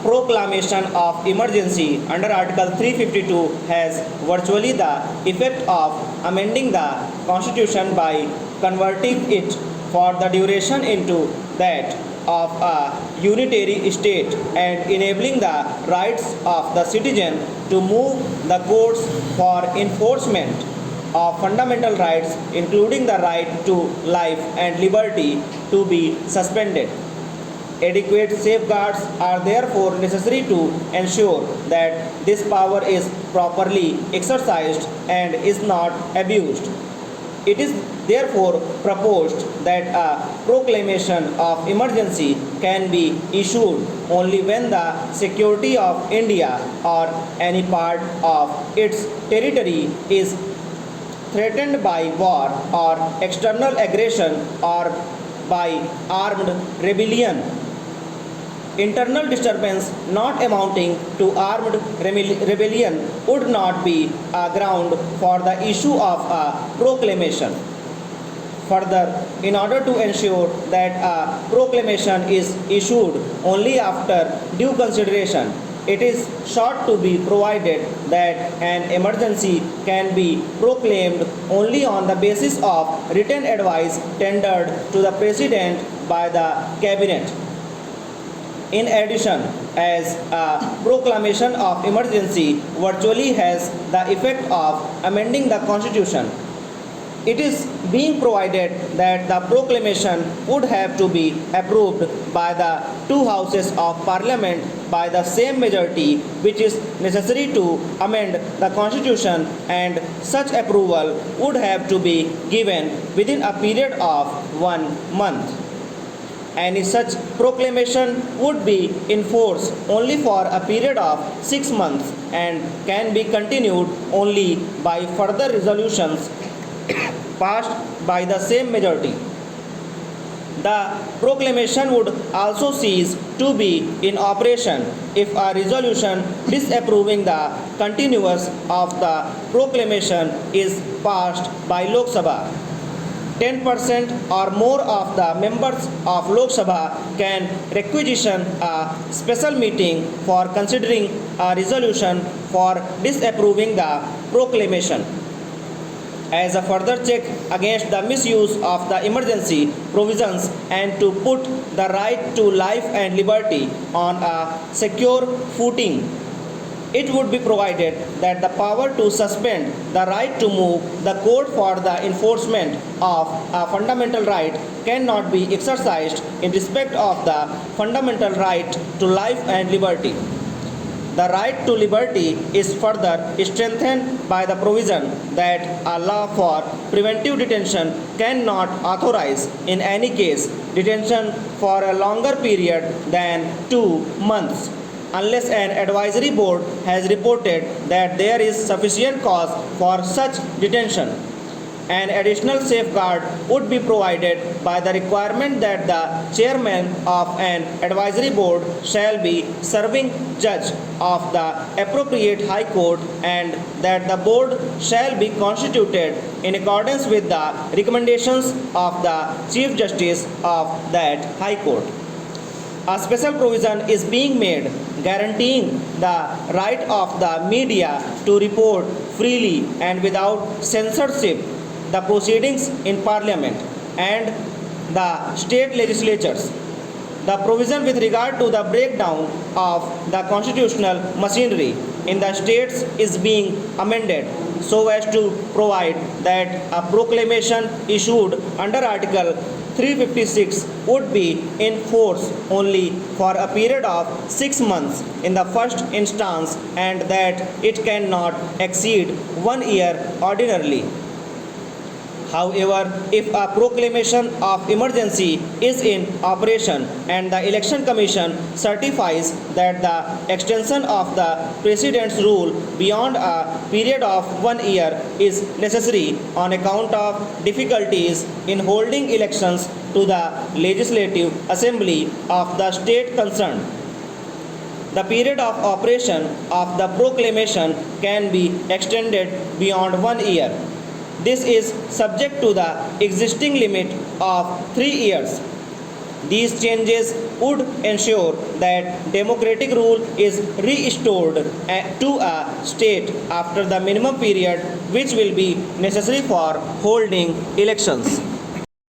proclamation of emergency under Article 352 has virtually the effect of amending the Constitution by converting it for the duration into that of a unitary state and enabling the rights of the citizen to move the courts for enforcement of fundamental rights, including the right to life and liberty, to be suspended. Adequate safeguards are therefore necessary to ensure that this power is properly exercised and is not abused. It is therefore proposed that a proclamation of emergency can be issued only when the security of India or any part of its territory is threatened by war or external aggression or by armed rebellion. Internal disturbance not amounting to armed rebellion would not be a ground for the issue of a proclamation. Further, in order to ensure that a proclamation is issued only after due consideration, it is sought to be provided that an emergency can be proclaimed only on the basis of written advice tendered to the President by the Cabinet. In addition, as a proclamation of emergency virtually has the effect of amending the Constitution, it is being provided that the proclamation would have to be approved by the two houses of Parliament by the same majority which is necessary to amend the Constitution, and such approval would have to be given within a period of 1 month. Any such proclamation would be in force only for a period of 6 months and can be continued only by further resolutions passed by the same majority. The proclamation would also cease to be in operation if a resolution disapproving the continuance of the proclamation is passed by Lok Sabha. 10% or more of the members of Lok Sabha can requisition a special meeting for considering a resolution for disapproving the proclamation. As a further check against the misuse of the emergency provisions and to put the right to life and liberty on a secure footing, it would be provided that the power to suspend the right to move the court for the enforcement of a fundamental right cannot be exercised in respect of the fundamental right to life and liberty. The right to liberty is further strengthened by the provision that a law for preventive detention cannot authorize in any case detention for a longer period than 2 months, unless an advisory board has reported that there is sufficient cause for such detention. An additional safeguard would be provided by the requirement that the chairman of an advisory board shall be serving judge of the appropriate high court and that the board shall be constituted in accordance with the recommendations of the Chief Justice of that high court. A special provision is being made guaranteeing the right of the media to report freely and without censorship the proceedings in Parliament and the state legislatures. The provision with regard to the breakdown of the constitutional machinery in the states is being amended so as to provide that a proclamation issued under Article 356 would be in force only for a period of 6 months in the first instance and that it cannot exceed 1 year ordinarily. However, if a proclamation of emergency is in operation and the Election Commission certifies that the extension of the President's rule beyond a period of 1 year is necessary on account of difficulties in holding elections to the Legislative Assembly of the state concerned, the period of operation of the proclamation can be extended beyond 1 year. This is subject to the existing limit of 3 years. These changes would ensure that democratic rule is restored to a state after the minimum period which will be necessary for holding elections.